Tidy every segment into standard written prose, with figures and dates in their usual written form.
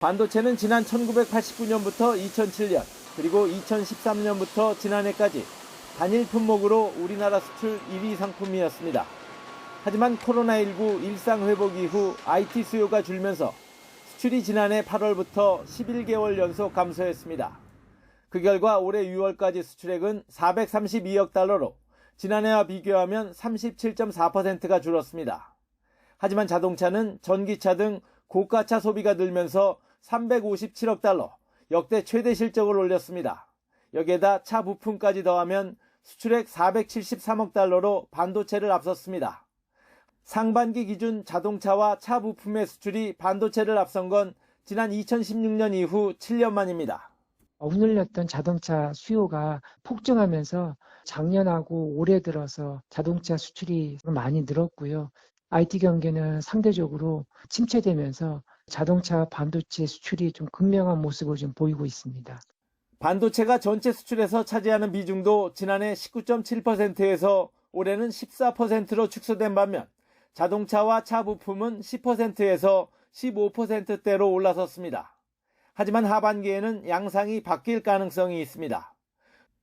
반도체는 지난 1989년부터 2007년, 그리고 2013년부터 지난해까지 단일 품목으로 우리나라 수출 1위 상품이었습니다. 하지만 코로나19 일상 회복 이후 IT 수요가 줄면서 수출이 지난해 8월부터 11개월 연속 감소했습니다. 그 결과 올해 6월까지 수출액은 432억 달러로 지난해와 비교하면 37.4%가 줄었습니다. 하지만 자동차는 전기차 등 고가차 소비가 늘면서 357억 달러, 역대 최대 실적을 올렸습니다. 여기에다 차 부품까지 더하면 수출액 473억 달러로 반도체를 앞섰습니다. 상반기 기준 자동차와 차 부품의 수출이 반도체를 앞선 건 지난 2016년 이후 7년 만입니다. 흔들렸던 자동차 수요가 폭증하면서 작년하고 올해 들어서 자동차 수출이 많이 늘었고요. IT 경기는 상대적으로 침체되면서 자동차 반도체 수출이 좀 극명한 모습을 좀 보이고 있습니다. 반도체가 전체 수출에서 차지하는 비중도 지난해 19.7%에서 올해는 14%로 축소된 반면 자동차와 차 부품은 10%에서 15%대로 올라섰습니다. 하지만 하반기에는 양상이 바뀔 가능성이 있습니다.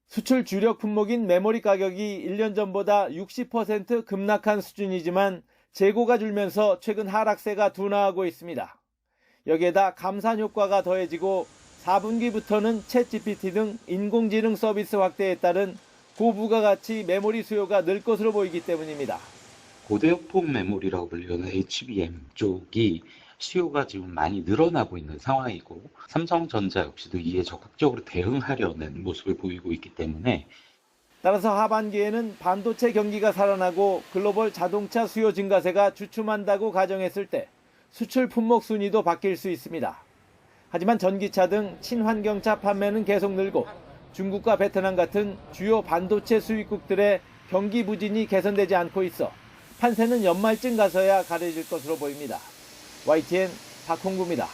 수출 주력 품목인 메모리 가격이 1년 전보다 60% 급락한 수준이지만 재고가 줄면서 최근 하락세가 둔화하고 있습니다. 여기에다 감산 효과가 더해지고 4분기부터는 챗GPT 등 인공지능 서비스 확대에 따른 고부가가치 메모리 수요가 늘 것으로 보이기 때문입니다. 고대역폭 메모리라고 불리는 HBM 쪽이 수요가 지금 많이 늘어나고 있는 상황이고 삼성전자 역시도 이에 적극적으로 대응하려는 모습을 보이고 있기 때문에 따라서 하반기에는 반도체 경기가 살아나고 글로벌 자동차 수요 증가세가 주춤한다고 가정했을 때 수출 품목 순위도 바뀔 수 있습니다. 하지만 전기차 등 친환경차 판매는 계속 늘고 중국과 베트남 같은 주요 반도체 수입국들의 경기 부진이 개선되지 않고 있어 판세는 연말쯤 가서야 가려질 것으로 보입니다. YTN 박홍구입니다.